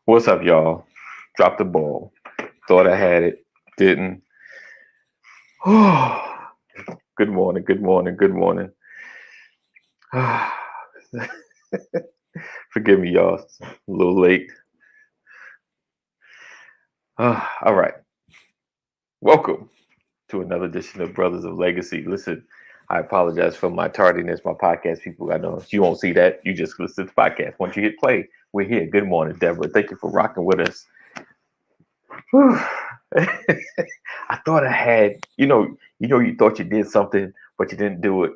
What's up, y'all? Dropped the ball. Thought I had it. Didn't. Good morning. Good morning. Good morning. Forgive me, y'all. A little late. All right. Welcome to another edition of Brothers of Legacy. Listen, I apologize for my tardiness, my podcast people. I know you won't see that. You just listen to the podcast. Once you hit play, we're here. Good morning, Deborah. Thank you for rocking with us. I thought I had, you thought you did something, but you didn't do it.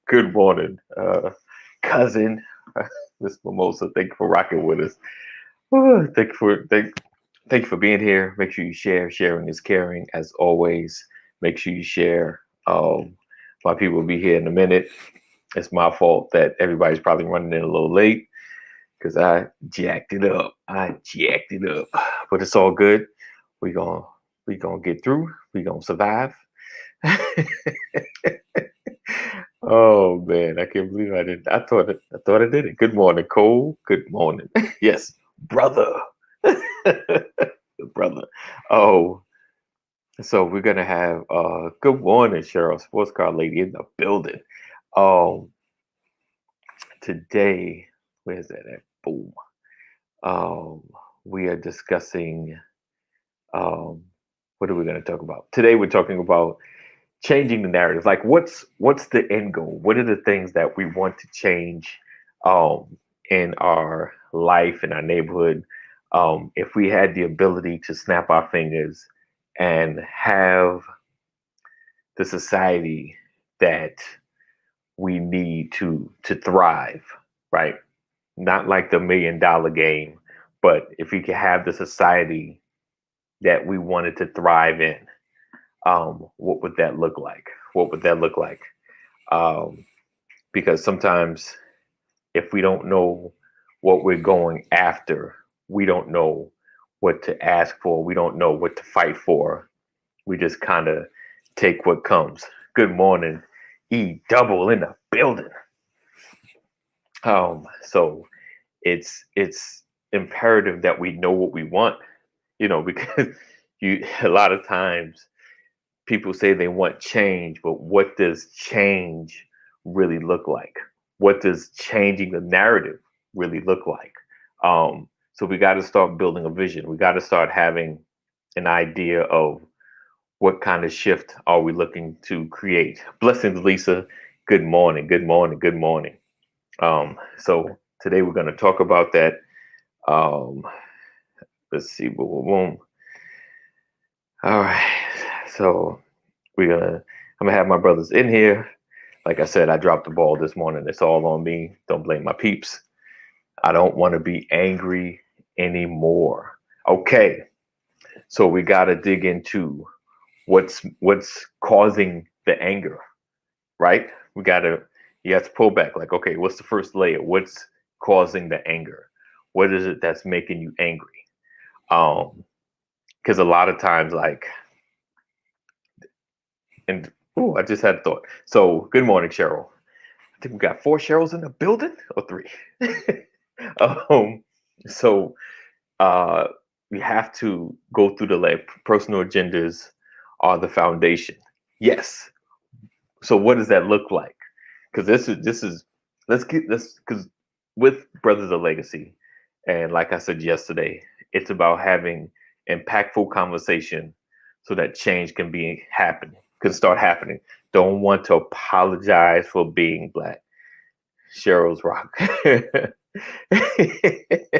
Good morning, cousin. Miss Mimosa. Thank you for rocking with us. Thank you for being here. Make sure you share. Sharing is caring, as always. Make sure you share. My people will be here in a minute. It's my fault that everybody's probably running in a little late because I jacked it up. But it's all good. We gonna we gonna get through. We gonna survive. Oh man, I can't believe I did. I thought I did it. Good morning, Cole. Good morning. Yes, brother. Brother. Oh, so we're gonna have good morning, Cheryl, sports car lady in the building. Um, today, where's that at? Boom. Um, we are discussing um what are we gonna talk about? Today we're talking about changing the narrative. Like what's the end goal? What are the things that we want to change in our life, in our neighborhood? If we had the ability to snap our fingers and have the society that we need to thrive, right? Not like the $1 million game, but if we could have the society that we wanted to thrive in, what would that look like? What would that look like? Um, because sometimes if we don't know what we're going after, we don't know what to ask for, we don't know what to fight for. We just kind of take what comes. Good morning, E double in the building. So it's imperative that we know what we want, because you a lot of times people say they want change, but what does change really look like? What does changing the narrative really look like? So we got to start building a vision. We got to start having an idea of what kind of shift are we looking to create. Blessings, Lisa. Good morning. Good morning. Good morning. So today we're going to talk about that. Um, let's see. Boom, boom, boom. All right. So I'm gonna have my brothers in here. Like I said, I dropped the ball this morning. It's all on me. Don't blame my peeps. I don't want to be angry anymore. Okay, so we got to dig into what's causing the anger, right? You have to pull back. Like, okay, what's the first layer? What's causing the anger? What is it that's making you angry? Because a lot of times, like, and oh, I just had a thought. So, good morning, Cheryl. I think we got 4 Cheryls in the building, or 3. um, so uh, we have to go through the personal agendas are the foundation. Yes. So what does that look like? Because this is let's because with Brothers of Legacy, and like I said yesterday, it's about having impactful conversation so that change can start happening. Don't want to apologize for being black. Cheryl's rock.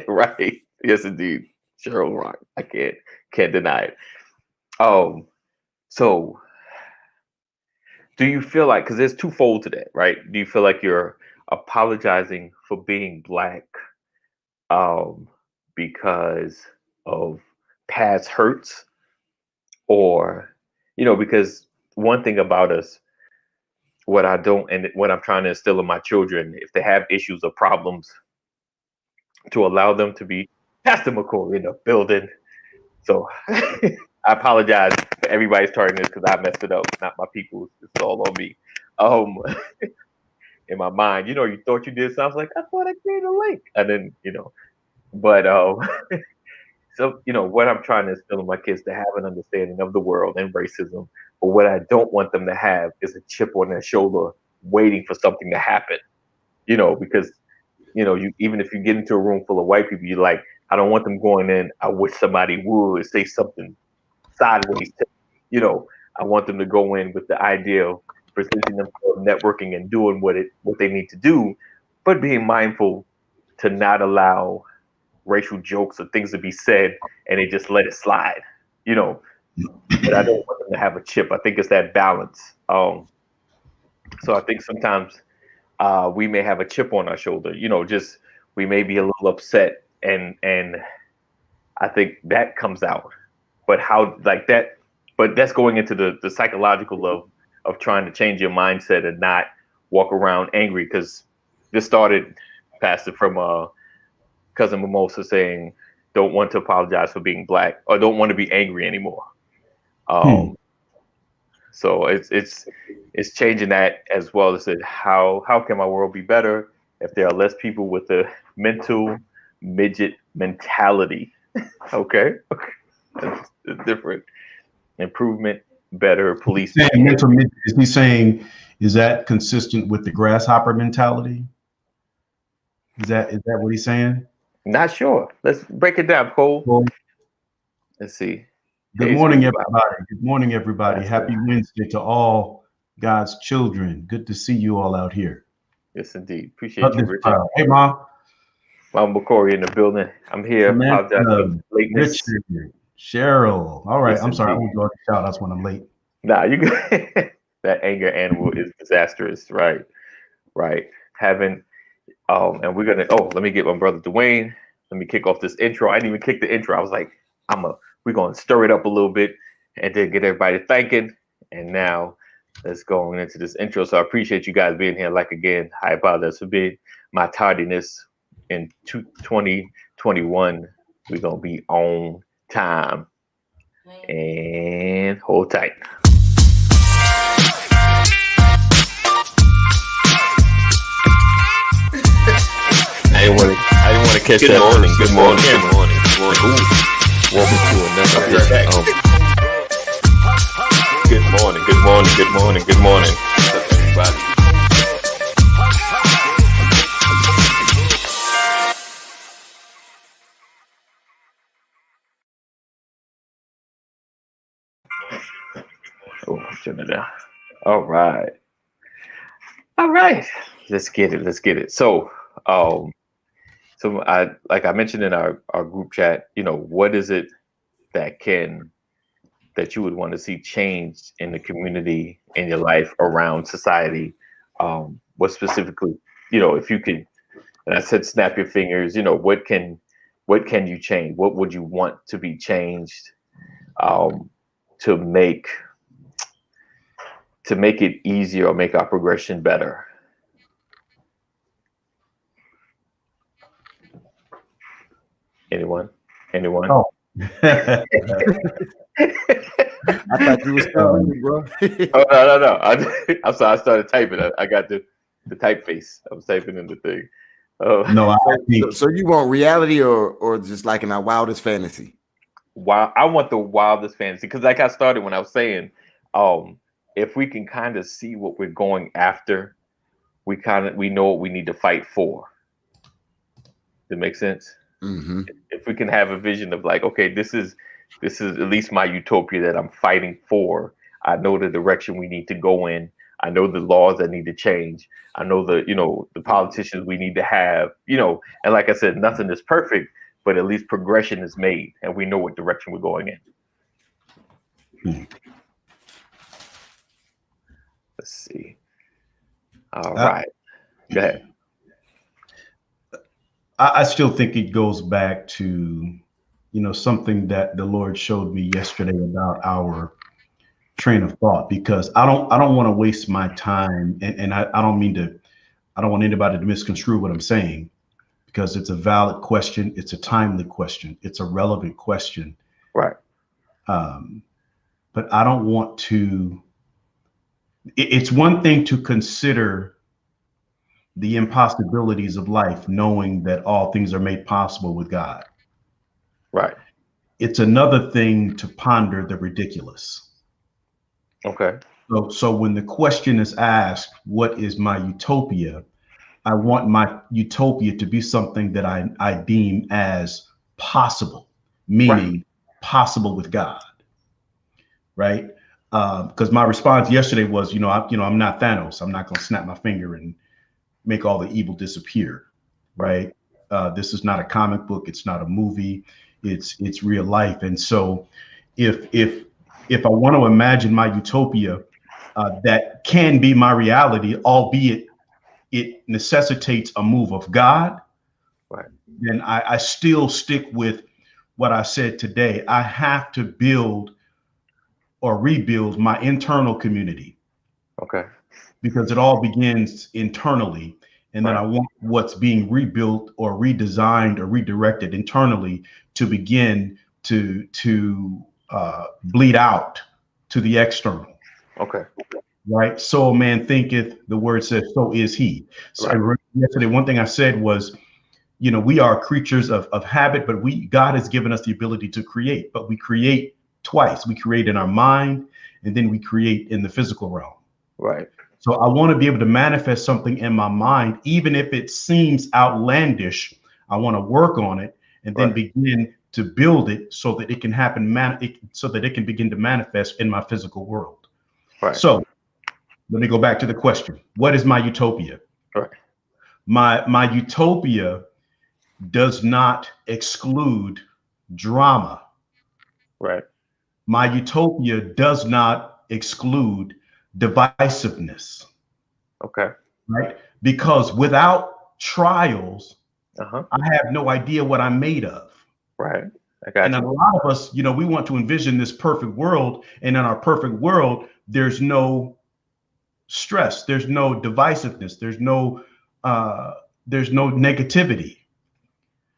Right. Yes, indeed. Cheryl rock. I can't deny it. Um, so do you feel like, because there's twofold to that, right? Do you feel like you're apologizing for being black um because of past hurts, or because one thing about us, what I don't and what I'm trying to instill in my children, if they have issues or problems, to allow them to be Pastor McCoy in the building. So I apologize for everybody's tardiness because I messed it up. Not my people. It's all on me. Um, in my mind, you thought you did something. I was like, I thought I created a link, and then But so what I'm trying to instill in my kids to have an understanding of the world and racism. But what I don't want them to have is a chip on their shoulder, waiting for something to happen. Because you even if you get into a room full of white people, you're like, I don't want them going in. I wish somebody would say something sideways. I want them to go in with the idea of presenting themselves, networking, and doing what they need to do, but being mindful to not allow racial jokes or things to be said and they just let it slide. You know, but I don't want them to have a chip. I think it's that balance. So I think sometimes we may have a chip on our shoulder. Just we may be a little upset, and I think that comes out. But how like that? But that's going into the psychological of trying to change your mindset and not walk around angry because this started, Pastor, from cousin Mimosa saying don't want to apologize for being black or don't want to be angry anymore. So it's changing that as well as it how can my world be better if there are less people with a mental midget mentality. Okay, that's different. Improvement, better police. Is he saying is that consistent with the grasshopper mentality? Is that what he's saying? Not sure. Let's break it down, Cole. Well, Let's see. good morning, everybody. Good morning, everybody. Happy Wednesday to all God's children. Good to see you all out here. Yes, indeed. Appreciate you, Richard. Hey, Mom. Mom Bakori in the building. I'm here. Apologize for lateness. Richard, Cheryl. All right. Yes, I'm sorry. I indeed. won't go to shout outs when I'm late. Nah, you good. That anger animal is disastrous. Right. Having and we're gonna let me get my brother Dwayne. Let me kick off this intro. I didn't even kick the intro. I was like, we're gonna stir it up a little bit and then get everybody thinking. And now let's go into this intro. So I appreciate you guys being here. Like again, I apologize for being my tardiness in 2021. We're gonna be on time. And hold tight. I didn't want to catch that. Morning. Good morning. Welcome to another episode. Good morning, everybody. Oh, turn it down. All right. Let's get it. So, like I mentioned in our group chat, what is it that you would want to see changed in the community, in your life, around society? What specifically, if you could, and I said snap your fingers, what can you change? What would you want to be changed to make it easier or make our progression better? Anyone? Oh. I thought you were still reading, bro. Oh no! I'm sorry. I started typing. I got the typeface. I was typing in the thing. No, so you want reality or just like in our wildest fantasy? Wow, I want the wildest fantasy because, like I started when I was saying, if we can kind of see what we're going after, we know what we need to fight for. Does it make sense? Mm-hmm. If we can have a vision of like, okay, this is at least my utopia that I'm fighting for. I know the direction we need to go in. I know the laws that need to change. I know the politicians we need to have, and like I said, nothing is perfect, but at least progression is made and we know what direction we're going in. Let's see. All right. Go ahead. I still think it goes back to, something that the Lord showed me yesterday about our train of thought, because I don't want to waste my time. And I don't want anybody to misconstrue what I'm saying, because it's a valid question. It's a timely question. It's a relevant question. Right. But I don't want to, it's one thing to consider the impossibilities of life, knowing that all things are made possible with God. Right. It's another thing to ponder the ridiculous. Okay. So when the question is asked, what is my utopia? I want my utopia to be something that I deem as possible, Right. meaning possible with God, right? Because my response yesterday was, I'm not Thanos. I'm not going to snap my finger and make all the evil disappear, Right. right? This is not a comic book. It's not a movie. It's real life. And so, if I want to imagine my utopia that can be my reality, albeit it necessitates a move of God, Right. then I still stick with what I said today. I have to build or rebuild my internal community Okay. because it all begins internally. And then I Right. want what's being rebuilt or redesigned or redirected internally to begin to bleed out to the external. Okay. Right. So a man thinketh, the word says, so is he. So Right. yesterday, one thing I said was, we are creatures of habit, but God has given us the ability to create, but we create twice. We create in our mind, and then we create in the physical realm. Right. So I want to be able to manifest something in my mind, even if it seems outlandish. I want to work on it and then Right. begin to build it so that it can happen, so that it can begin to manifest in my physical world. Right. So let me go back to the question. What is my utopia? Right. My utopia does not exclude drama. Right. My utopia does not exclude divisiveness, Okay. right? Because without trials, Uh-huh. I have no idea what I'm made of. Right. I And got a you. lot of us, we want to envision this perfect world. And in our perfect world, there's no stress, there's no divisiveness, uh, there's no negativity.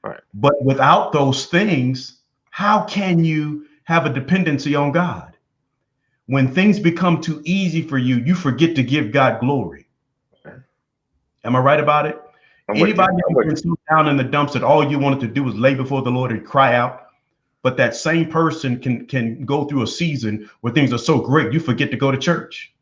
Right. But without those things, how can you have a dependency on God? When things become too easy for you, you forget to give God glory. Okay. Am I right about it? I'm with you. Anybody I'm ever with been so down in the dumps that all you wanted to do was lay before the Lord and cry out? But that same person can go through a season where things are so great, you forget to go to church.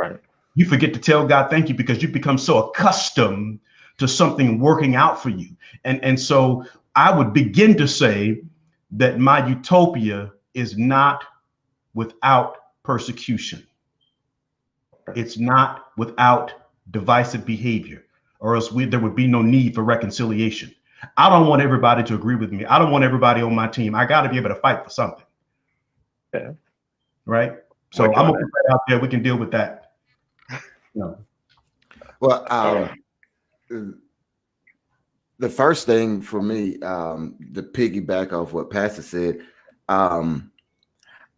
you. Right. You forget to tell God thank you because you become so accustomed to something working out for you. And so I would begin to say that my utopia is not without persecution. Okay. It's not without divisive behavior, or else there would be no need for reconciliation. I don't want everybody to agree with me. I don't want everybody on my team. I got to be able to fight for something, Yeah. right? I'm So with you I'm on gonna that. put that out there. We can deal with that. No. Well, All right. the first thing for me, to piggyback off what Pastor said, um,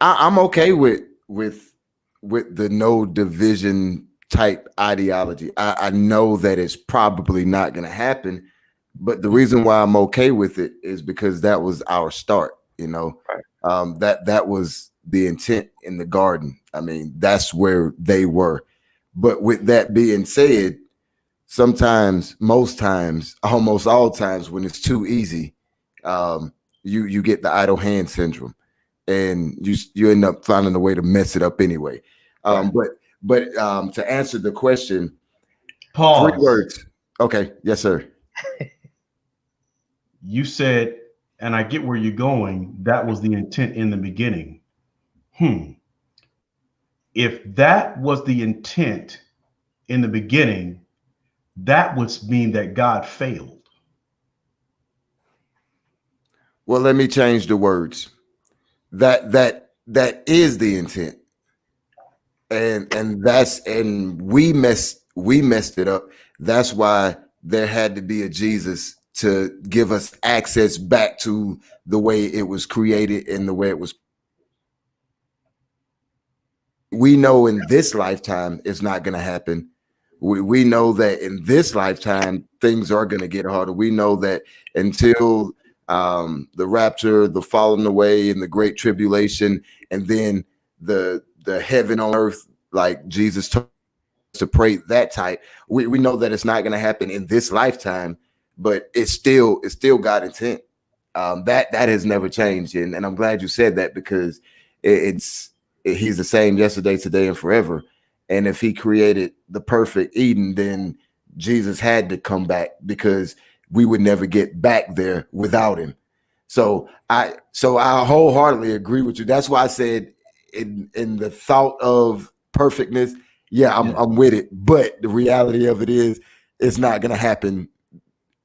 I'm okay with the no division type ideology. I know that it's probably not going to happen, but the reason why I'm okay with it is because that was our start. Right. That was the intent in the garden. I mean, that's where they were. But with that being said, sometimes, most times, almost all times, when it's too easy, you get the idle hand syndrome, and you end up finding a way to mess it up anyway. Right. But to answer the question, 3 Pause. words. Okay, yes, sir. You said, and I get where you're going. That was the intent in the beginning. If that was the intent in the beginning, that would mean that God failed. Well, let me change the words. That is the intent, and we messed it up. That's why there had to be a Jesus to give us access back to the way it was created and the way it was. We know in this lifetime it's not going to happen. We know that in this lifetime things are going to get harder. We know that until the rapture, the falling away, and the great tribulation, and then the heaven on earth, like Jesus told. to pray that tight. We know that it's not going to happen in this lifetime, but it's still God's intent. That has never changed, and I'm glad you said that, because he's the same yesterday, today, and forever. And if he created the perfect Eden, then Jesus had to come back, because we would never get back there without him. So I wholeheartedly agree with you. That's why I said in the thought of perfectness, I'm with it. But the reality of it is, it's not going to happen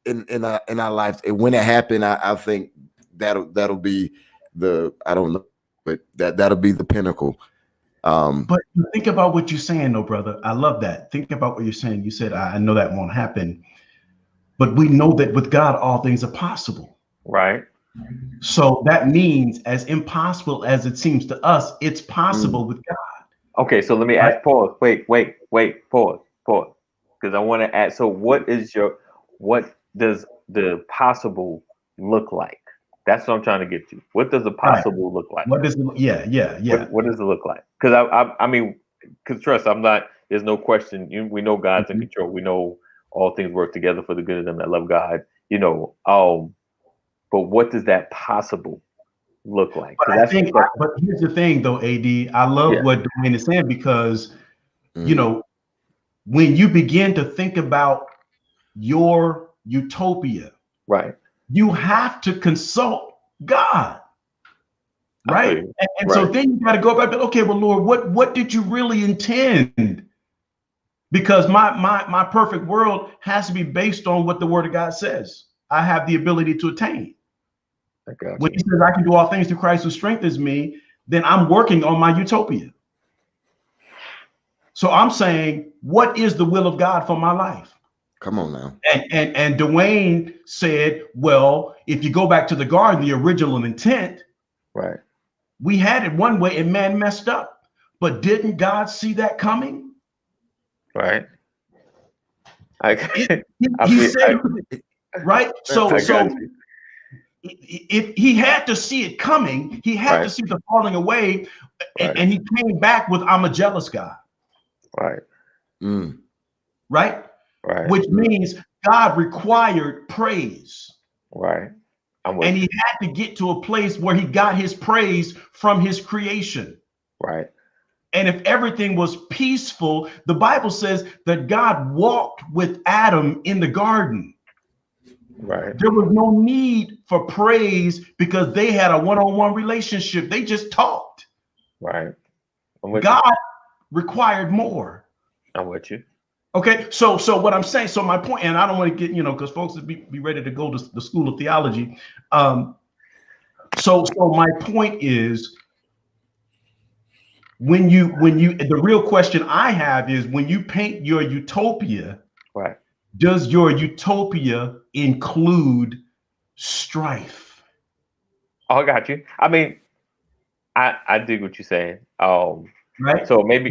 in our lives. And when it happens, I think that'll be I don't know, but that'll be the pinnacle. But think about what you're saying, though, brother. I love that. Think about what you're saying. You said, I know that won't happen, but we know that with God, all things are possible. Right. So that means, as impossible as it seems to us, it's possible with God. Okay, so let me ask, pause. Wait, pause. Because I want to ask, so what does the possible look like? That's what I'm trying to get to. What does the possible look like? What does what does it look like? Because I mean, because trust, there's no question. We know God's in control. We know all things work together for the good of them that love God. But what does that possible look like? But here's the thing, though, AD. I love what Dwayne is saying, because when you begin to think about your utopia, right, you have to consult God, right? And so then you got to go back. But okay, well, Lord, what did you really intend? Because my perfect world has to be based on what the Word of God says I have the ability to attain. When he says I can do all things through Christ who strengthens me, then I'm working on my utopia. So I'm saying, what is the will of God for my life? Come on now. And Dwayne said, well, if you go back to the garden, the original intent, right? We had it one way and man messed up. But didn't God see that coming? Right. He said, right? So if he had to see it coming, he had to see the falling away, and he came back with, I'm a jealous God. Right. Right? Which means God required praise. Right. And he had to get to a place where he got his praise from his creation. Right. And if everything was peaceful, the Bible says that God walked with Adam in the garden. Right. There was no need for praise because they had a one-on-one relationship. They just talked. Right. God required more. I'm with you. Okay, so what I'm saying, so my point, and I don't want to get, because folks would be ready to go to the school of theology. So my point is, when you the real question I have is, when you paint your utopia, right, does your utopia include strife? Oh, I got you. I mean, I dig what you're saying. Right. So maybe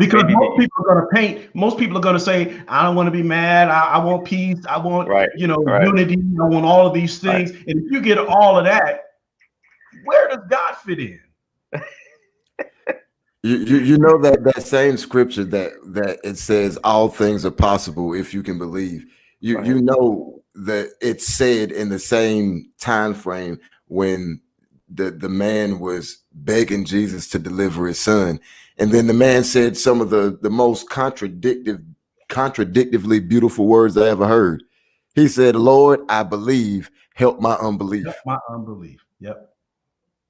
most people are going to say, I don't want to be mad. I want peace. I want, unity. I want all of these things. Right. And if you get all of that, where does God fit in? You know that same scripture that it says all things are possible if you can believe. You know that it's said in the same time frame when the man was begging Jesus to deliver his son. And then the man said some of the most contradictively beautiful words I ever heard. He said, Lord, I believe, help my unbelief. Help my unbelief. Yep.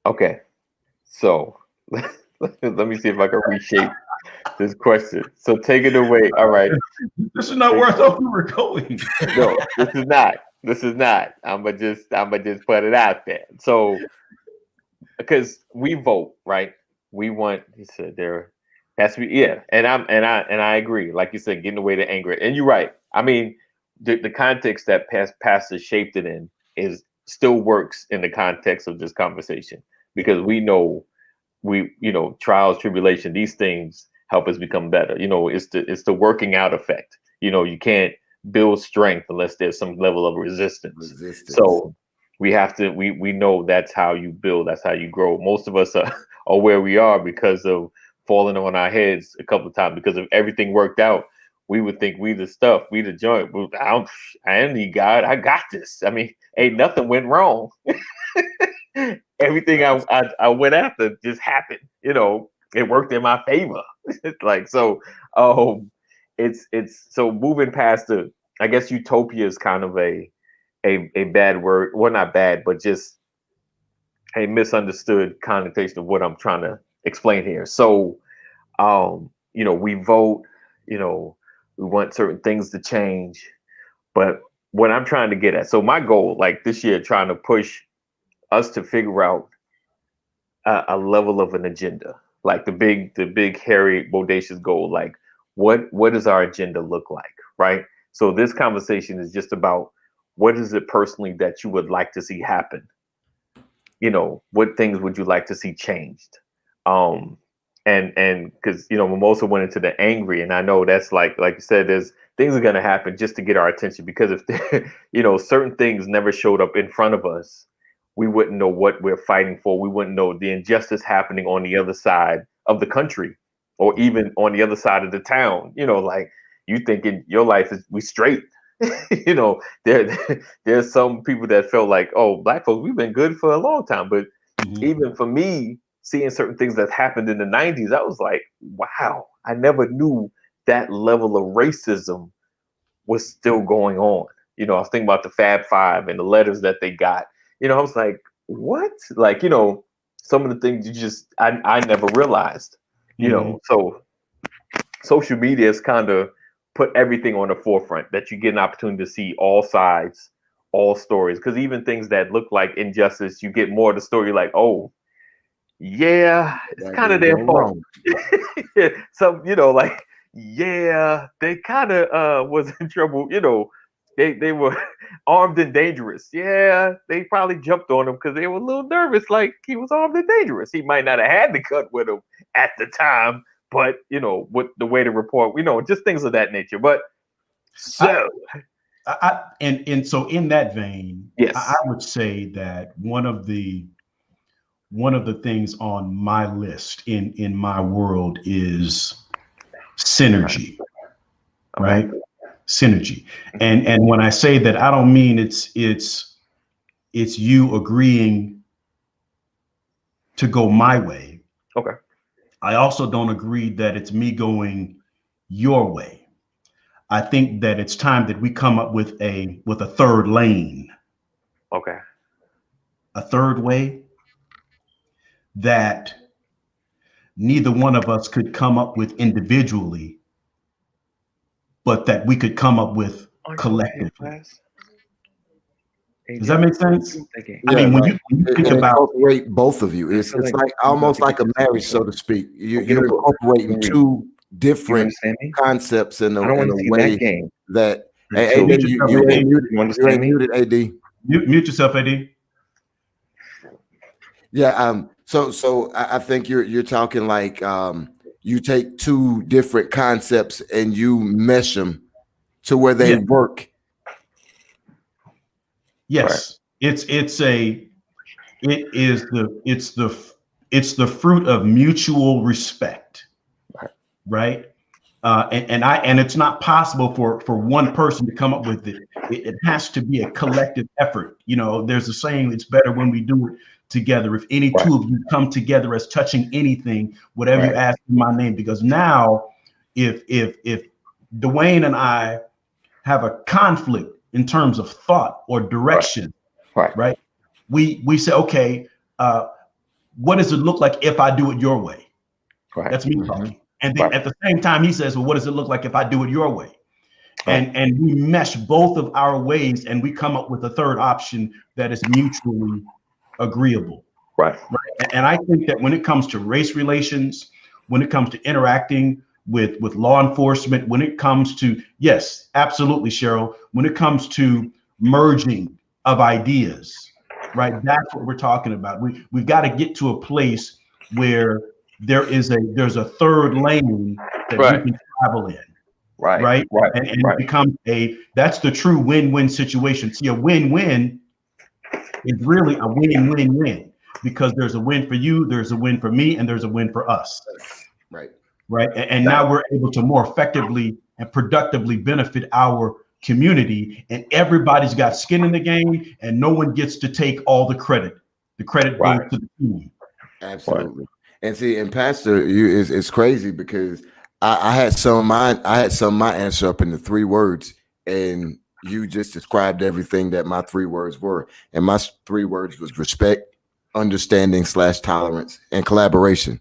Okay. So let me see if I can reshape this question. So take it away. All right. This is not where I thought we were going. No, this is not. This is not. I'm gonna just put it out there. So because we vote, right? We want, he said, there has to be, and I agree. Like you said, getting away the anger. And you're right. I mean, the context that pastor shaped it in still works in the context of this conversation, because we know trials, tribulation, these things help us become better. It's the working out effect. You can't build strength unless there's some level of resistance. So we have to, we know that's how you build, that's how you grow. Most of us are where we are because of falling on our heads a couple of times. Because if everything worked out, we would think we the stuff, we the joint. I don't need God. I got this. I mean, ain't nothing went wrong. Everything I went after just happened. It worked in my favor. It's like so. It's so moving past the. I guess utopia is kind of a bad word. Well, not bad, but just a misunderstood connotation of what I'm trying to explain here. So, we vote. We want certain things to change, but what I'm trying to get at. So my goal, like this year, trying to push us to figure out a level of an agenda, like the big hairy bodacious goal. Like what does our agenda look like, right? So this conversation is just about what is it personally that you would like to see happen. What things would you like to see changed? And because Mimosa went into the angry, and I know that's like you said, there's things are going to happen just to get our attention, because if certain things never showed up in front of us, we wouldn't know what we're fighting for. We wouldn't know the injustice happening on the other side of the country, or even on the other side of the town. Like you thinking your life is we straight. There's some people that felt like, oh, Black folks, we've been good for a long time. But even for me, seeing certain things that happened in the 90s, I was like, wow, I never knew that level of racism was still going on. I was thinking about the Fab Five and the letters that they got. I was like, what? Like, some of the things I never realized, so social media has kind of put everything on the forefront, that you get an opportunity to see all sides, all stories. Because even things that look like injustice, you get more of the story like, oh, yeah, it's kind of their fault. So, like, yeah, they kind of was in trouble. They were armed and dangerous. Yeah, they probably jumped on him because they were a little nervous. Like, he was armed and dangerous. He might not have had the cut with him at the time, but with the way to report, just things of that nature. But so, and so in that vein, yes, I would say that one of the things on my list in my world is synergy, right? Synergy. And when I say that, I don't mean it's you agreeing to go my way. Okay. I also don't agree that it's me going your way. I think that it's time that we come up with a third lane. Okay. A third way that neither one of us could come up with individually, but that we could come up with collectively. Does that make sense? I mean, when you think about incorporate both of you, it's like almost like a marriage, so to speak. You're incorporating two different concepts in a way that. Hey, so you ain't muted, AD. Mute yourself, AD. Yeah. So I think you're talking like you take two different concepts and you mesh them to where they work. Yes, right. It's the fruit of mutual respect, right? And it's not possible for one person to come up with it. It has to be a collective effort. There's a saying: it's better when we do it together. If any two of you come together as touching anything, whatever you ask in my name, because now if Dwayne and I have a conflict in terms of thought or direction, right? We say, okay, what does it look like if I do it your way? That's me talking. And then at the same time, he says, well, what does it look like if I do it your way? And we mesh both of our ways, and we come up with a third option that is mutually agreeable. Right. And I think that when it comes to race relations, when it comes to interacting with law enforcement, when it comes to, yes, absolutely, Cheryl, when it comes to merging of ideas, right? That's what we're talking about. We've got to get to a place where there's a third lane that we can travel in. Right. And it becomes that's the true win-win situation. See, a win-win is really a win-win-win, because there's a win for you, there's a win for me, and there's a win for us. Right. And now we're able to more effectively and productively benefit our community, and everybody's got skin in the game, and no one gets to take all the credit. The credit goes Right. to the team. Absolutely. And see, and Pastor, it's crazy because I had some of mine, I had some of my answer up in the 3 words, and you just described everything that my 3 words were. And my 3 words was respect, understanding / tolerance, and collaboration.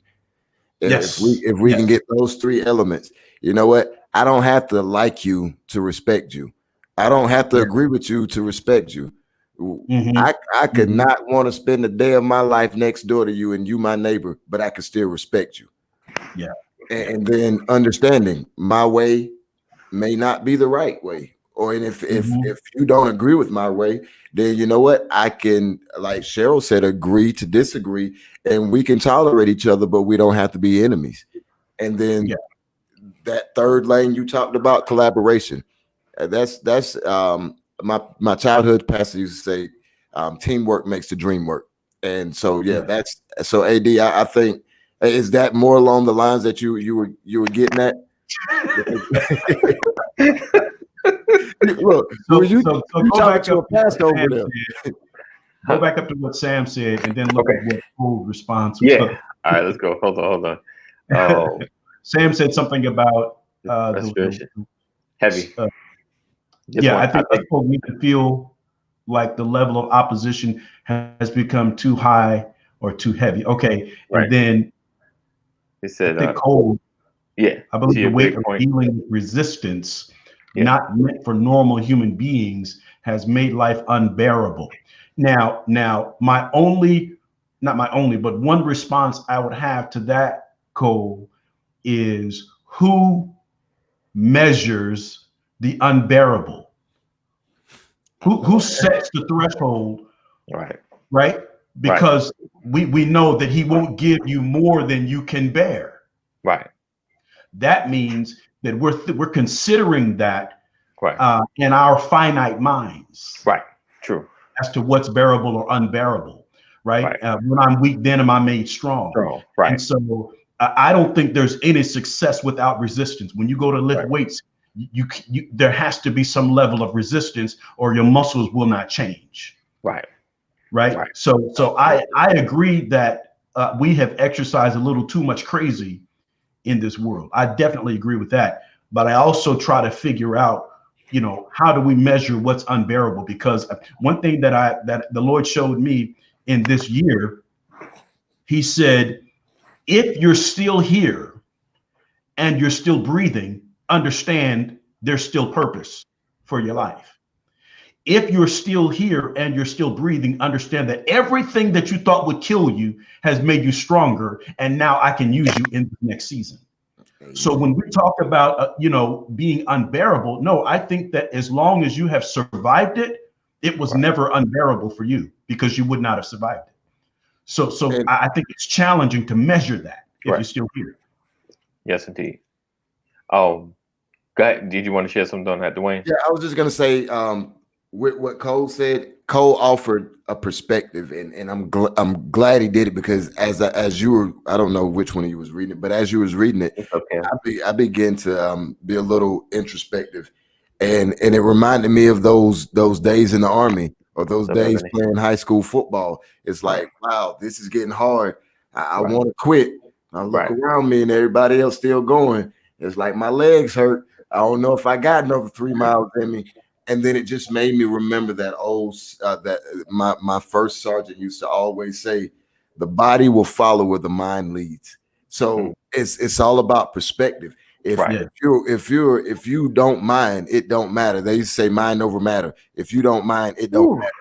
Yes. If we can get those 3 elements, you know what? I don't have to like you to respect you. I don't have to agree with you to respect you. Mm-hmm. I could not want to spend a day of my life next door to you and you my neighbor, but I could still respect you. Yeah. And then understanding my way may not be the right way. Or if you don't agree with my way, then you know what? I can, like Cheryl said, agree to disagree, and we can tolerate each other, but we don't have to be enemies. And then that 3rd lane you talked about, collaboration. That's my childhood pastor used to say, teamwork makes the dream work. And so that's so AD. I think, is that more along the lines that you were getting at? Look, So you go back up over there. Go back up to what Sam said, and then look at what Cole's response was. Yeah. All right, let's go. Hold on. Oh, Sam said something about heavy. I think people need to feel like the level of opposition has become too high or too heavy. Okay, right. And then he said, I think Cole, I believe the weight of dealing with resistance, not meant for normal human beings, has made life unbearable. Now, not my only, but one response I would have to that, Cole, is who measures the unbearable? Who sets the threshold? Right? Because we know that he won't give you more than you can bear. Right. That means that we're considering that in our finite minds. Right. True. As to what's bearable or unbearable. Right. When I'm weak, then am I made strong. Right. And so I don't think there's any success without resistance. When you go to lift weights, you there has to be some level of resistance, or your muscles will not change. Right. So I agree that we have exercised a little too much crazy in this world. I definitely agree with that. But I also try to figure out, how do we measure what's unbearable? Because one thing that the Lord showed me in this year, he said, if you're still here and you're still breathing, understand there's still purpose for your life. If you're still here and you're still breathing, understand that everything that you thought would kill you has made you stronger. And now I can use you in the next season. So when we talk about, being unbearable, no, I think that as long as you have survived it, it was never unbearable for you, because you would not have survived it. So I think it's challenging to measure that if you're still here. Yes, indeed. Go ahead. Did you want to share something on that, Dwayne? Yeah, I was just going to say, with what Cole said, Cole offered a perspective, and I'm glad he did it, because as you were, I don't know which one he was reading it, but as you was reading it, I began to be a little introspective, and it reminded me of those days in the Army, or those days playing high school football. It's like, wow, this is getting hard. I want to quit. I look around me and everybody else still going. It's like my legs hurt. I don't know if I got another 3 miles in me. And then it just made me remember that that my first sergeant used to always say, the body will follow where the mind leads. So it's all about perspective. If you don't mind, it don't matter. They used to say mind over matter. If you don't mind, it don't matter.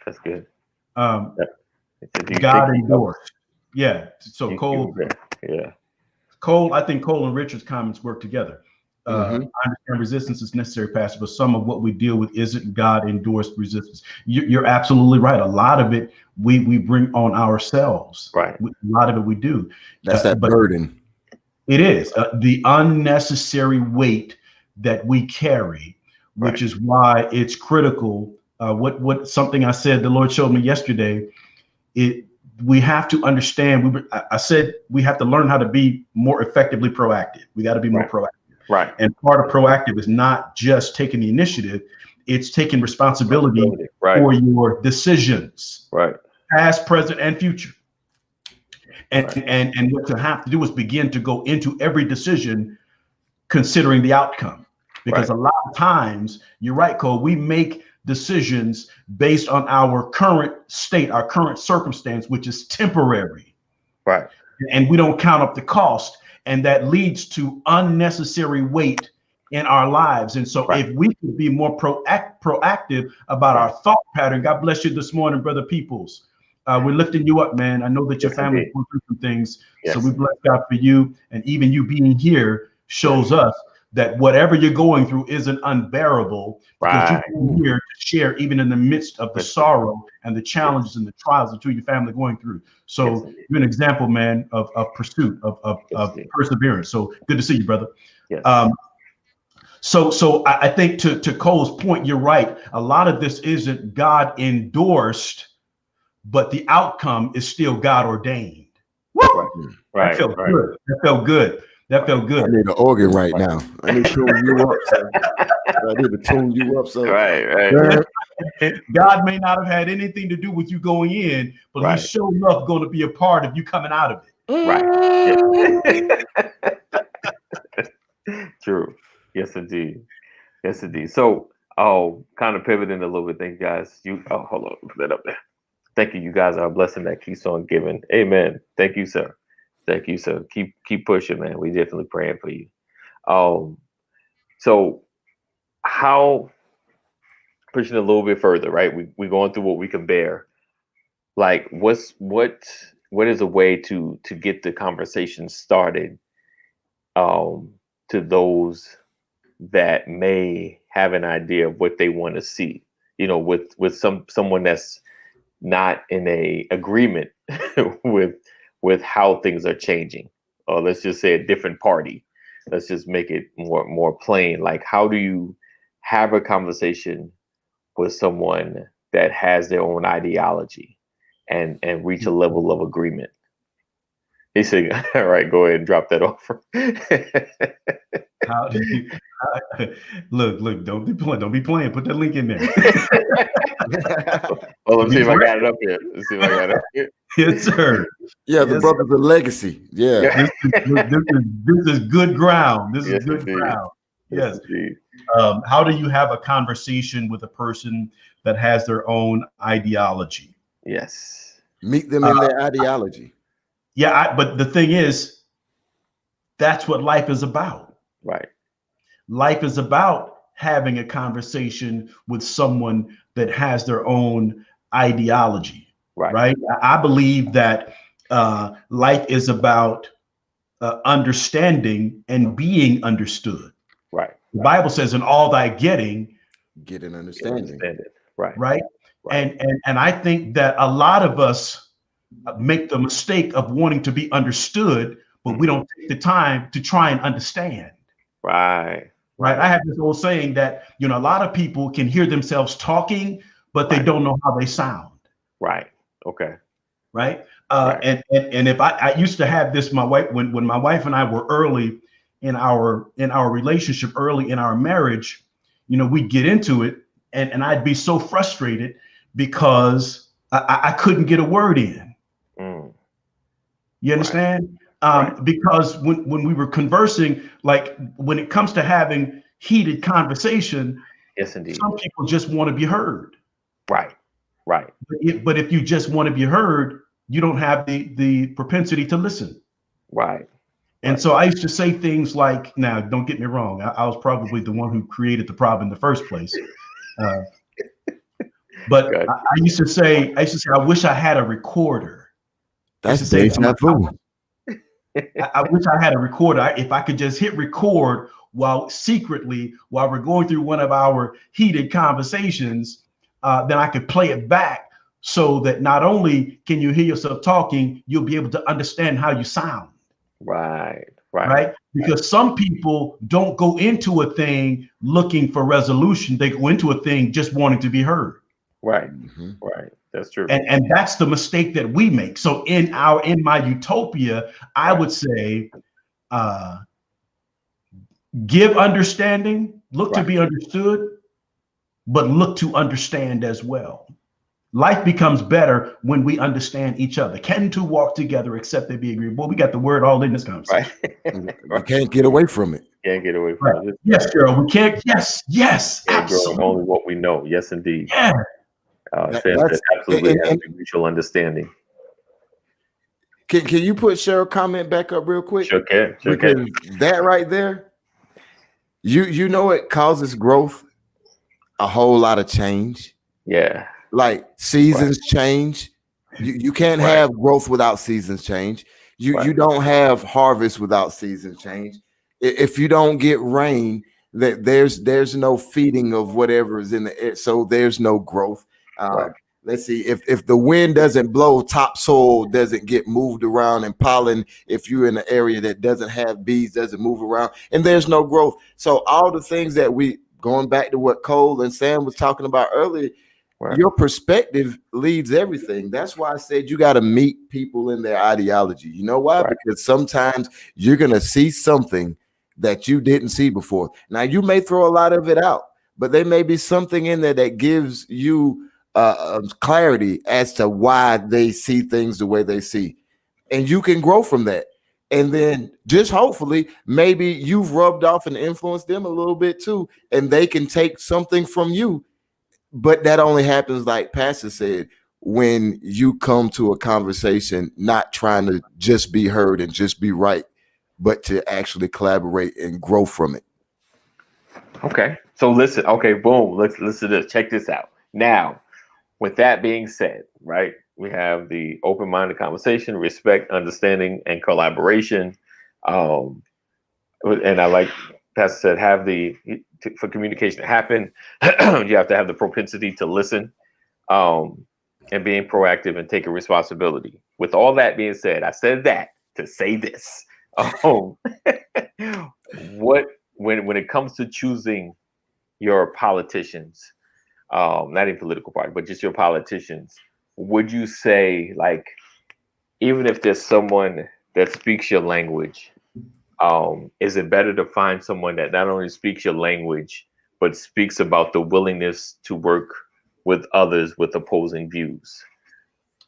That's good. God endorsed. Yeah. So Cole. Cole, I think Cole and Richard's comments work together. I understand resistance is necessary, Pastor, but some of what we deal with isn't God endorsed resistance. You're absolutely right. A lot of it we bring on ourselves. Right. A lot of it we do. That's that burden. It is the unnecessary weight that we carry, which is why it's critical. What something I said the Lord showed me yesterday. We have to understand. I said we have to learn how to be more effectively proactive. We got to be more proactive. Right. And part of proactive is not just taking the initiative, it's taking responsibility Right. for your decisions, Right. past, present, and future. And, Right. and what you have to do is begin to go into every decision considering the outcome. Because Right. a lot of times, you're right, Cole, we make decisions based on our current state, our current circumstance, which is temporary. Right. And we don't count up the cost. And that leads to unnecessary weight in our lives. And so if we could be more proactive about our thought pattern, God bless you this morning, Brother Peoples. We're lifting you up, man. I know that your family's going through some things. So we bless God for you. And even you being here shows us that whatever you're going through isn't unbearable, because you're here to share even in the midst of the sorrow and the challenges and the trials that you and your family are going through. So you're an example, man, of pursuit, of perseverance. So good to see you, brother. So I think to Cole's point, you're right. A lot of this isn't God endorsed, but the outcome is still God ordained. Woo! That felt good. That felt good. That felt good. I need an organ right now. I need to tune you up, sir. I need to tune you up, sir. Right. God may not have had anything to do with you going in, but he's sure enough going to be a part of you coming out of it. Right. True. Yes, indeed. Yes, indeed. So, kind of pivoting a little bit. Thank you guys. Hold on. Put that up there. Thank you. You guys are a blessing that keeps on giving. Amen. Thank you, sir. Thank you, sir. Keep pushing, man. We definitely praying for you. So how, pushing a little bit further, right? We going through what we can bear. Like, what is a way to get the conversation started to those that may have an idea of what they want to see, with someone that's not in a agreement with how things are changing, or let's just say a different party. Let's just make it more plain. Like, how do you have a conversation with someone that has their own ideology and reach a level of agreement? He said, all right, go ahead and drop that offer. How do you look, don't be playing. Put that link in there. Well, let's see if I got it up here. Yes, sir. Yeah, the brother's a legacy. Yeah. This is good ground. This is good indeed. ground. Yes. How do you have a conversation with a person that has their own ideology? Yes. Meet them in their ideology. Yeah, but the thing is, that's what life is about. Right. Life is about having a conversation with someone that has their own ideology. Right. I believe that life is about understanding and being understood. Right. The Bible says, in all thy getting, get an understanding. Right. And I think that a lot of us make the mistake of wanting to be understood, but we don't take the time to try and understand. Right. I have this old saying that, a lot of people can hear themselves talking, but they don't know how they sound. Right. Okay. Right. And if I used to have this, my wife, when my wife and I were early in our relationship, early in our marriage, we'd get into it and I'd be so frustrated because I couldn't get a word in. You understand? Because when we were conversing, like when it comes to having heated conversation, yes, indeed, some people just want to be heard. Right. But if you just want to be heard, you don't have the propensity to listen. Right. And so I used to say things like, now, don't get me wrong, I was probably the one who created the problem in the first place. But I used to say, I wish I had a recorder. That's deja vu. I wish I had a recorder. If I could just hit record while we're going through one of our heated conversations, then I could play it back so that not only can you hear yourself talking, you'll be able to understand how you sound. Right. Because some people don't go into a thing looking for resolution. They go into a thing just wanting to be heard. Right. That's true. And that's the mistake that we make. So in my utopia, I would say, Give understanding, look to Right. be understood, but look to understand as well. Life becomes better when we understand each other. Can two walk together except they be agreed? Boy, we got the word all in this conversation. Right. You can't get away from it. Can't get away Right. from it. Yes, Gerald. We can't. Yes, yes, Can't grow in absolutely. only what we know. Yes, indeed. Yeah. Sam said That's absolutely has and to be mutual understanding. can you put Cheryl comment back up real quick? Sure can. Sure Because can. that right there, you know it causes growth, a whole lot of change. Yeah. Like seasons change. You can't Right. have growth without seasons change. You Right. don't have harvest without seasons change. If you don't get rain, that there's no feeding of whatever is in the air, so there's no growth. Right. Let's see, if the wind doesn't blow, topsoil doesn't get moved around, and pollen, if you're in an area that doesn't have bees, doesn't move around, and there's no growth. So all the things that we, going back to what Cole and Sam was talking about earlier, Right. your perspective leads everything. That's why I said you got to meet people in their ideology. You know why? Right. Because sometimes you're going to see something that you didn't see before. Now, you may throw a lot of it out, but there may be something in there that gives you clarity as to why they see things the way they see. And you can grow from that. And then just hopefully, maybe you've rubbed off and influenced them a little bit too, and they can take something from you. But that only happens, like Pastor said, when you come to a conversation not trying to just be heard and just be right, but to actually collaborate and grow from it. Okay. So listen. Okay. Boom. Let's listen to this. Check this out. Now, with that being said, right, we have the open-minded conversation, respect, understanding, and collaboration. And I like Pastor said, for communication to happen, you have to have the propensity to listen, and being proactive and taking responsibility. With all that being said, I said that to say this. What when it comes to choosing your politicians, not even political party, but just your politicians, would you say, like, even if there's someone that speaks your language, is it better to find someone that not only speaks your language, but speaks about the willingness to work with others with opposing views?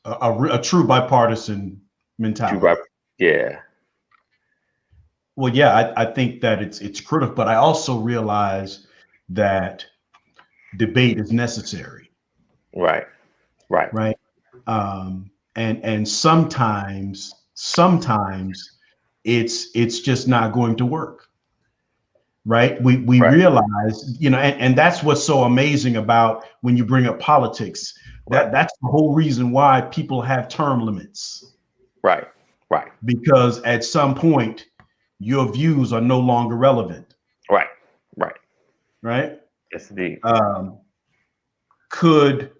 A true bipartisan mentality. Yeah. Well, yeah, I think that it's critical, but I also realize that debate is necessary. Right. And sometimes it's just not going to work. Right. We Right. realize, and that's what's so amazing about when you bring up politics. That's the whole reason why people have term limits. Right. Because at some point your views are no longer relevant. Right. Yes, indeed. Could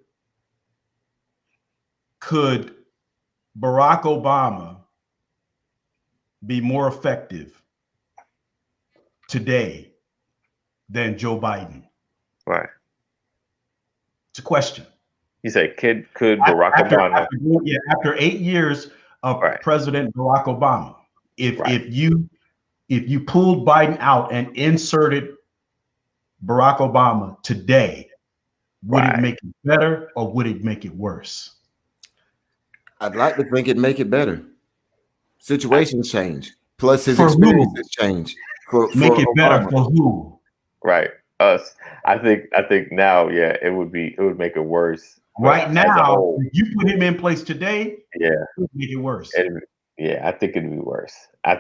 Barack Obama be more effective today than Joe Biden? Right. It's a question. You say, could Barack Obama? After 8 years of President Barack Obama, if you pulled Biden out and inserted Barack Obama today, would it make it better or would it make it worse? I'd like to think it'd make it better. Situations change. Plus his experiences change. Make it better for who? Right. Us. I think now, it would make it worse. Right now, if you put him in place today, it would make it worse. I think it'd be worse. I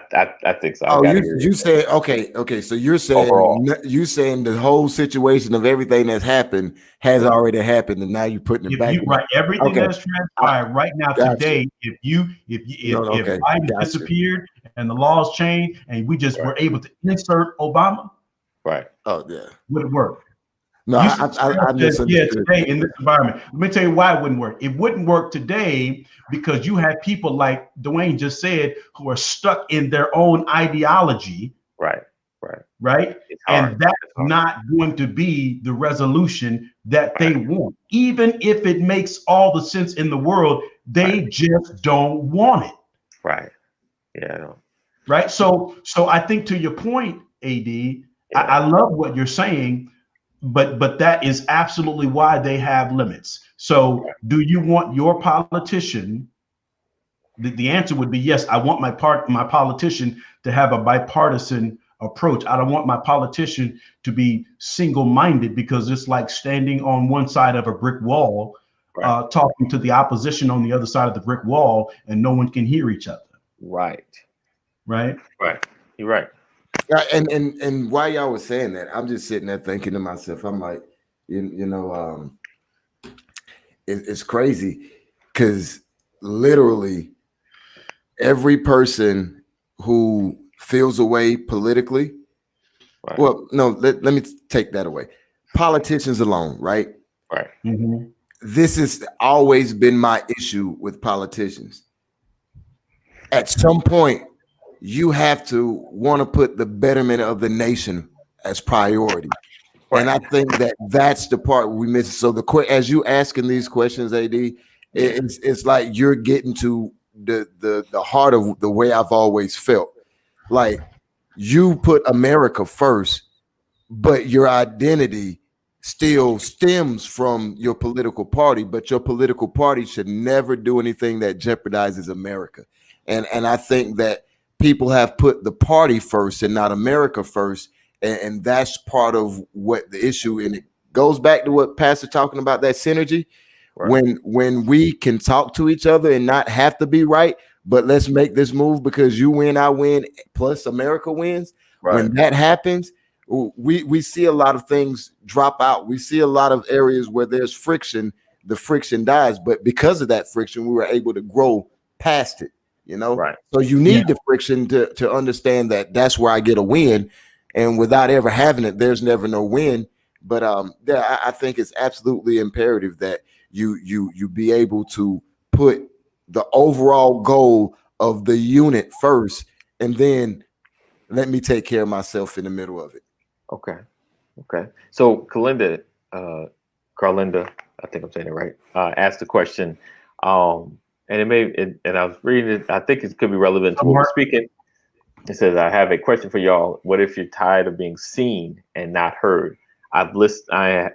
think so. Oh, you said okay. So you're saying the whole situation of everything that's happened has already happened, and now you're putting it back. Everything that's transpired right now today. If Biden disappeared and the laws changed, and we just were able to insert Obama, oh yeah, would it work? No, I today in this environment. Let me tell you why it wouldn't work. It wouldn't work today because you have people like Dwayne just said who are stuck in their own ideology. Right. And that's not going to be the resolution that they want. Even if it makes all the sense in the world, they just don't want it. Right. Yeah, I know. Right. So I think to your point, AD. Yeah. I love what you're saying, but that is absolutely why they have limits. So do you want your politician? The answer would be yes. I want my politician to have a bipartisan approach. I don't want my politician to be single-minded, because it's like standing on one side of a brick wall, Right. talking to the opposition on the other side of the brick wall, and no one can hear each other. Right. Right. Right. You're right. And while y'all was saying that, I'm just sitting there thinking to myself, I'm like, it's crazy, because literally every person who feels away politically, Right. well, no, let me take that away. Politicians alone, right? Right. Mm-hmm. This has always been my issue with politicians. At some point, you have to want to put the betterment of the nation as priority. Right. And I think that that's the part we miss. So as you asking these questions, AD, it's like you're getting to the heart of the way I've always felt. Like, you put America first, but your identity still stems from your political party. But your political party should never do anything that jeopardizes America. And I think that people have put the party first and not America first. And that's part of what the issue, and it goes back to what Pastor talking about, that synergy. Right. When we can talk to each other and not have to be right, but let's make this move because you win, I win, plus America wins. Right. When that happens, we see a lot of things drop out. We see a lot of areas where there's friction, the friction dies, but because of that friction, we were able to grow past it, Right. So you need the friction to understand that that's where I get a win. And without ever having it, there's never no win. But I think it's absolutely imperative that you be able to put the overall goal of the unit first, and then let me take care of myself in the middle of it. Okay. Okay. So Carlinda, I think I'm saying it right, asked the question, and and I was reading it. I think it could be relevant to what we're speaking. It says, "I have a question for y'all. What if you're tired of being seen and not heard? I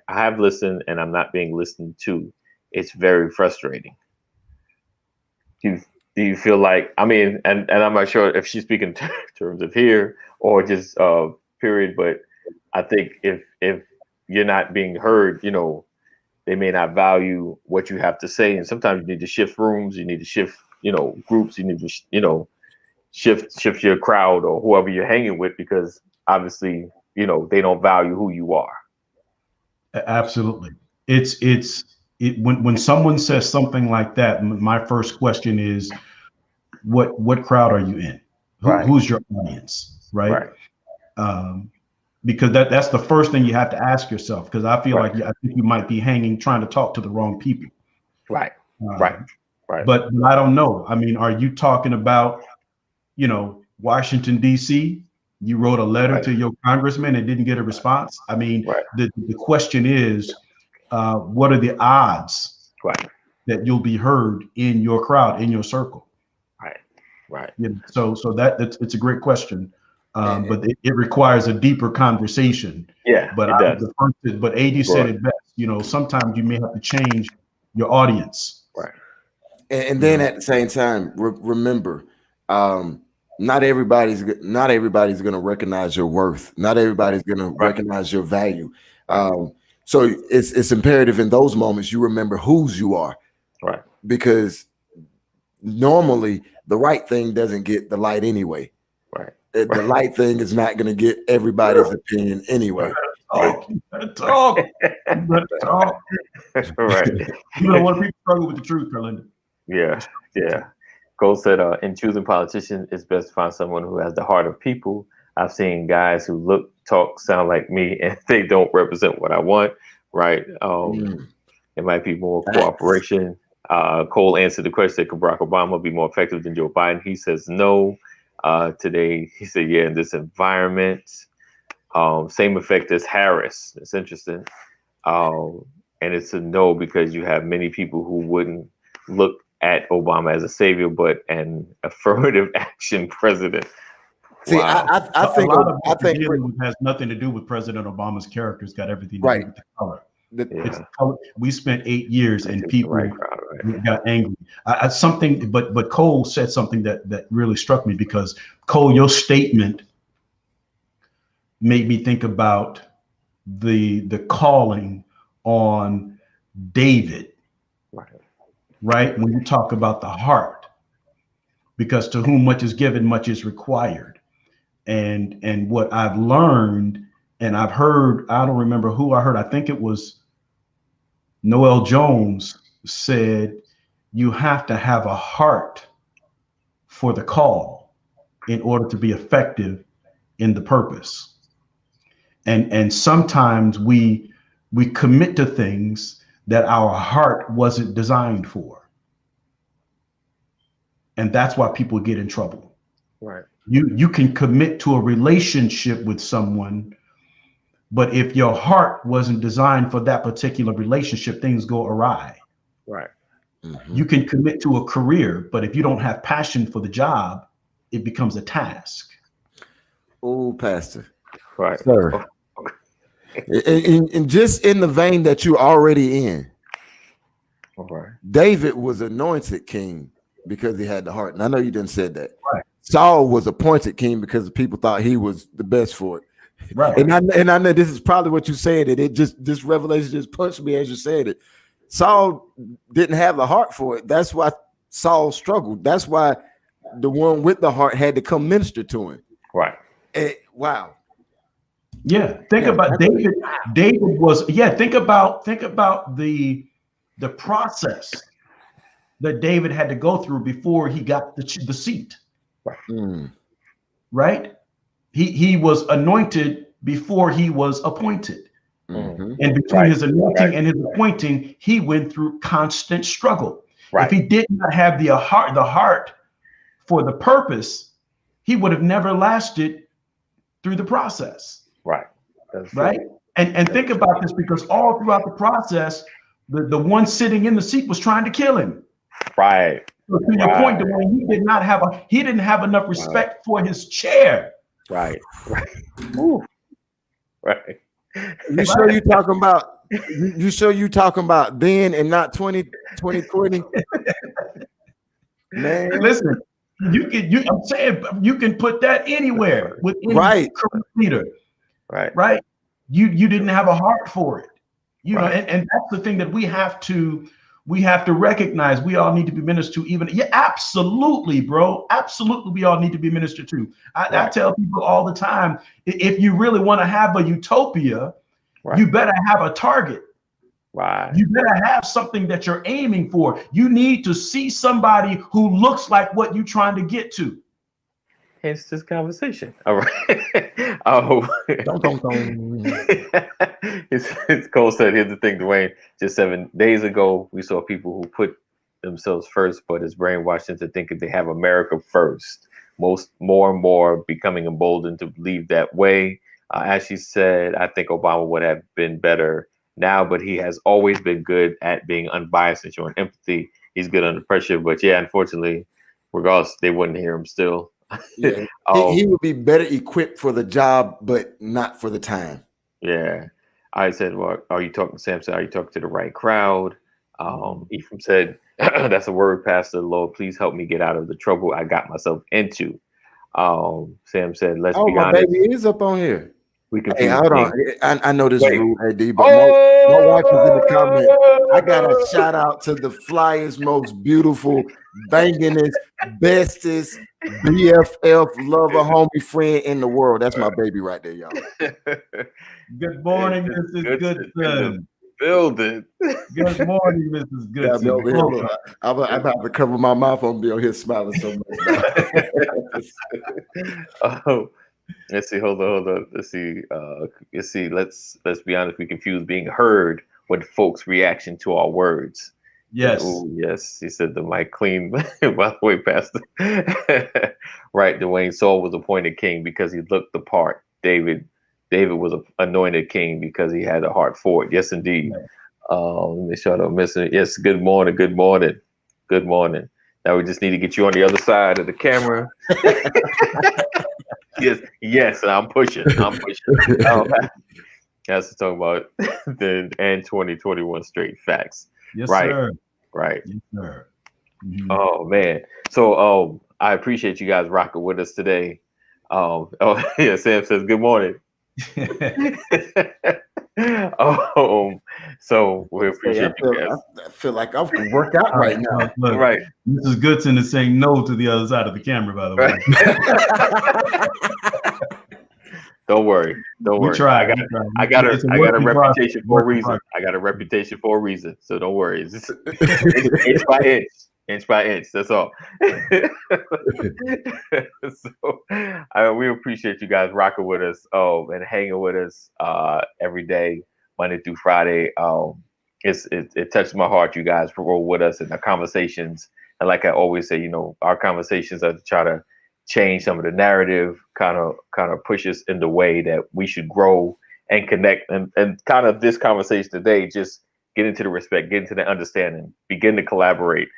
have listened, and I'm not being listened to. It's very frustrating." Do you feel like, I mean, and I'm not sure if she's speaking in terms of here or just period, but I think if you're not being heard, they may not value what you have to say, and sometimes you need to shift rooms, you need to shift, groups, you need to, shift your crowd or whoever you're hanging with, because obviously, they don't value who you are. Absolutely. When someone says something like that, my first question is, what crowd are you in? Right. Who's your audience? Right. Because that's the first thing you have to ask yourself, because I feel like I think you might be trying to talk to the wrong people. Right. But I don't know. I mean, are you talking about, Washington, D.C.? You wrote a letter to your congressman and didn't get a response. I mean, the question is, what are the odds that you'll be heard in your crowd, in your circle? Right. So it's a great question, but it requires a deeper conversation. Yeah, but it does. But AD said it best. Sometimes you may have to change your audience. Right. And then at the same time, remember, not everybody's going to recognize your worth. Not everybody's going to recognize your value. So it's imperative in those moments you remember whose you are. Right. Because normally the right thing doesn't get the light anyway. Right. The light thing is not going to get everybody's opinion anyway. Talk. Right. What people struggle with the truth, Carlinda. Yeah. Cole said, in choosing politicians, it's best to find someone who has the heart of people. I've seen guys who look, talk, sound like me, and they don't represent what I want. Right. It might be more cooperation. Cole answered the question, could Barack Obama be more effective than Joe Biden? He says no. Today, he said, yeah, in this environment. Same effect as Harris. It's interesting. And it's a no, because you have many people who wouldn't look at Obama as a savior, but an affirmative action president. See, Wow. I A think lot of I what we're think dealing with has nothing to do with President Obama's character. It's got everything to do right. with the color. It's Yeah. color. We spent 8 years I and think the right people crowd, right? got angry. Something, but Cole said something that really struck me, because Cole, your statement made me think about the calling on David, Right. right? When you talk about the heart, because to whom much is given, much is required. And what I've learned, and I've heard, I don't remember who I heard, I think it was Noel Jones said, you have to have a heart for the call in order to be effective in the purpose. And sometimes we commit to things that our heart wasn't designed for. And that's why people get in trouble. Right. You can commit to a relationship with someone, but if your heart wasn't designed for that particular relationship, things go awry. Right. Mm-hmm. You can commit to a career, but if you don't have passion for the job, it becomes a task. Oh, Pastor. Right. Sir. Oh, And just in the vein that you're already in, right. David was anointed king because he had the heart. And I know you didn't say that. Right. Saul was appointed king because the people thought he was the best for it. Right. And I know this is probably what you said. It just, this revelation just punched me as you said it. Saul didn't have the heart for it. That's why Saul struggled. That's why the one with the heart had to come minister to him. Right. Wow. Yeah. Think about David. David was, think about the process that David had to go through before he got the seat. Right? He was anointed before he was appointed. Mm-hmm. And between his anointing and his appointing, he went through constant struggle. Right. If he did not have the heart for the purpose, he would have never lasted through the process. Right. That's right. True. And think about this, because all throughout the process, the one sitting in the seat was trying to kill him. Right. So to your point, Dwayne, he didn't have enough respect for his chair. Right. Right. Ooh. Right. You sure you talking about? You sure you talking about then and not 2020? Man, listen, I'm saying you can put that anywhere with any career leader. Right. Right. You didn't have a heart for it. You know, and that's the thing that we have to recognize. We all need to be ministered to. Even absolutely, bro. Absolutely, we all need to be ministered to. I tell people all the time, if you really want to have a utopia, you better have a target. Right. You better have something that you're aiming for. You need to see somebody who looks like what you're trying to get to. Hence this conversation. All right. Oh. It's Cole said, here's the thing, Dwayne. Just 7 days ago, we saw people who put themselves first, but is brainwashed into thinking they have America first. More and more becoming emboldened to believe that way. As she said, I think Obama would have been better now, but he has always been good at being unbiased and showing empathy. He's good under pressure, but unfortunately, regardless, they wouldn't hear him still. Yeah, he would be better equipped for the job, but not for the time. Yeah. I said, well, Sam said, are you talking to the right crowd? Ephraim said, that's a word, Pastor. Lord, please help me get out of the trouble I got myself into. Sam said, let's be my honest. baby is up on here. We can hold on. I know this is rude, AD, but my wife is in the comment. I got a shout out to the flyest, most beautiful, bangingest, bestest, BFF, lover, homie, friend in the world. That's my baby right there, y'all. Good morning, Mrs. Goodson. Building. Good morning, Mrs. Goodson. I'm about to cover my mouth on be on here smiling so much. Let's see. Hold on. Let's see. Let's be honest. We confuse being heard with folks' reaction to our words. Yes. Ooh, yes. He said the mic clean. By the way, Pastor. Right. Dwayne. Saul was appointed king because he looked the part. David was anointed king because he had a heart for it. Yes, indeed. Let me show I'm missing it. Yes. Good morning. Good morning. Good morning. Now we just need to get you on the other side of the camera. yes, and I'm pushing. Um, that's to talk about the and 2021 straight facts. Yes, Right, sir. right. Yes, sir. Mhm. Oh man. So I appreciate you guys rocking with us today. Oh yeah, Sam says good morning. So we Say, appreciate you guys. I feel like I can work out All right, right now. look, Right, Mrs. Goodson is saying no to the other side of the camera, by the right. way. Don't worry. Don't We worry. tried. We tried. It's a I got work a in progress. reputation for a Work in reason. progress. I got a reputation for a reason. So don't worry. It's just inch by inch. Inch by inch. That's all. We appreciate you guys rocking with us and hanging with us every day, Monday through Friday. It touches my heart, you guys, for roll with us in the conversations. And like I always say, our conversations are to try to change some of the narrative, kind of push us in the way that we should grow and connect, and kind of this conversation today, just get into the respect, get into the understanding, begin to collaborate.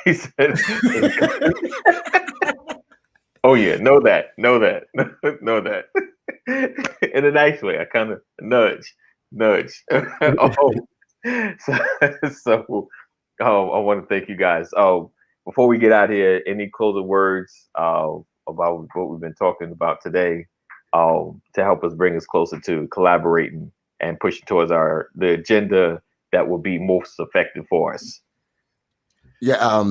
He said, "Oh yeah, know that, know that, know that." In a nice way, I kind of nudge. Oh, so I want to thank you guys. Before we get out here, any closing words about what we've been talking about today, to help us bring us closer to collaborating and pushing towards the agenda that will be most effective for us. Yeah,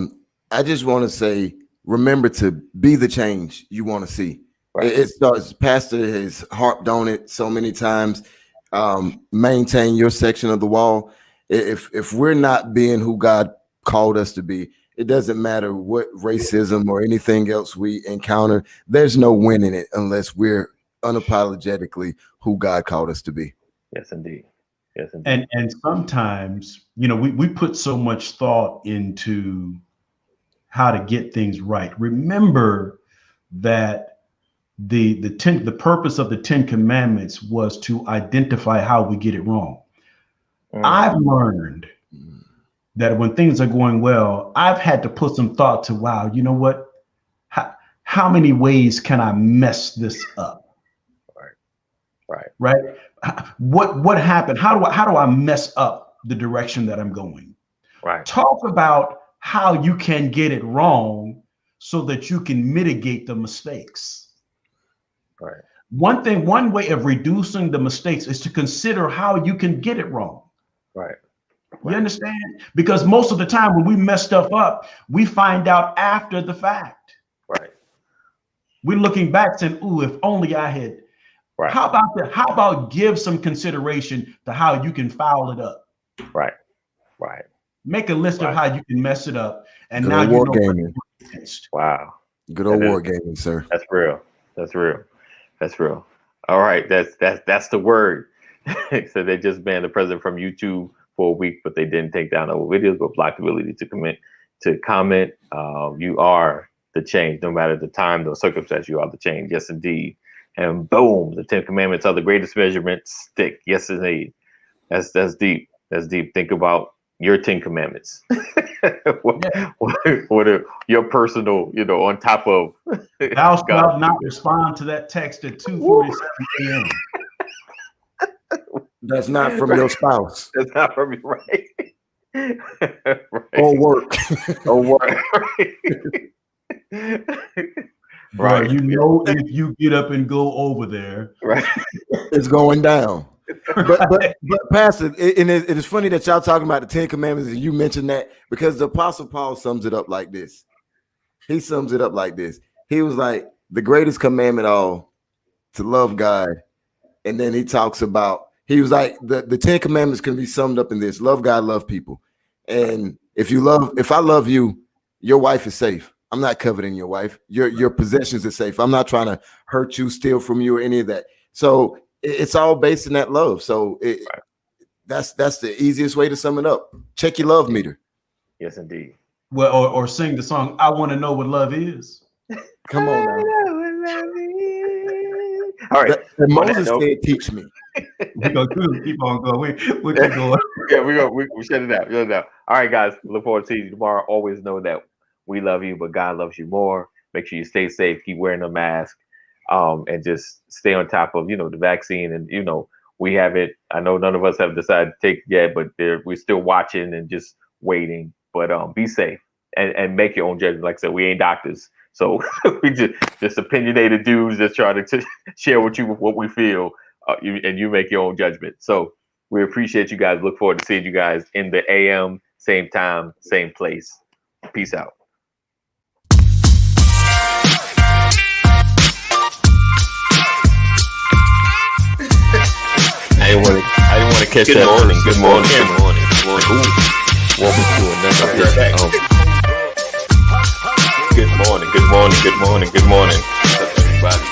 I just want to say, remember to be the change you want to see. Right. It starts. Pastor has harped on it so many times. Maintain your section of the wall. If we're not being who God called us to be, it doesn't matter what racism or anything else we encounter. There's no winning it unless we're unapologetically who God called us to be. Yes, indeed. Yes, indeed. And sometimes, we put so much thought into how to get things right. Remember that the purpose of the 10 commandments was to identify how we get it wrong. I've learned that when things are going well, I've had to put some thought to, wow, you know what? How many ways can I mess this up? Right. What happened? How do I mess up the direction that I'm going? Right. Talk about how you can get it wrong so that you can mitigate the mistakes. Right. One way of reducing the mistakes is to consider how you can get it wrong. Right. You understand? Because most of the time when we mess stuff up, we find out after the fact. Right. We're looking back saying, "Ooh, if only I had." Right. How about that? How about give some consideration to how you can foul it up? Right. Right. Make a list of how you can mess it up, and Good now old you war know. gaming. Wow. Good old war gaming, sir. That's real. That's real. That's real. All right. That's the word. So they just banned the president from YouTube for a week, but they didn't take down all videos, but blocked the ability to comment. You are the change, no matter the time, the circumstance. You are the change. Yes, indeed. And boom, the 10 Commandments are the greatest measurement stick. Yes, indeed. That's deep. That's deep. Think about your 10 Commandments. what are your personal, on top of Thou shalt not respond to that text at 2:47 a.m. That's not from your spouse. That's not from you, right? Right. Or work. Or work. Right. If you get up and go over there, right, it's going down. But Pastor, it is funny that y'all talking about the 10 Commandments and you mentioned that, because the Apostle Paul sums it up like this. He sums it up like this. He was like, the greatest commandment all to love God. And then he talks about, he was like, the 10 Commandments can be summed up in this: love God, love people. And if I love you, your wife is safe. I'm not coveting your wife. Your possessions are safe. I'm not trying to hurt you, steal from you, or any of that. So it's all based in that love. So that's the easiest way to sum it up. Check your love meter. Yes, indeed. Well, or sing the song, I Want to Know What Love Is. Come on now. All right. Moses said, teach me. We're going to keep on going. We keep going. Yeah, we shut it out. Shut it out. All right, guys. Look forward to seeing you tomorrow. Always know that we love you, but God loves you more. Make sure you stay safe. Keep wearing a mask. and just stay on top of, the vaccine. And, we haven't, I know none of us have decided to take it yet, but we're still watching and just waiting. But be safe and make your own judgment. Like I said, we ain't doctors. So we just opinionated dudes just trying to share with you what we feel, and you make your own judgment. So we appreciate you guys. Look forward to seeing you guys in the AM, same time, same place. Peace out. I didn't want to catch that. Good morning. Welcome to another. Good morning. Everybody.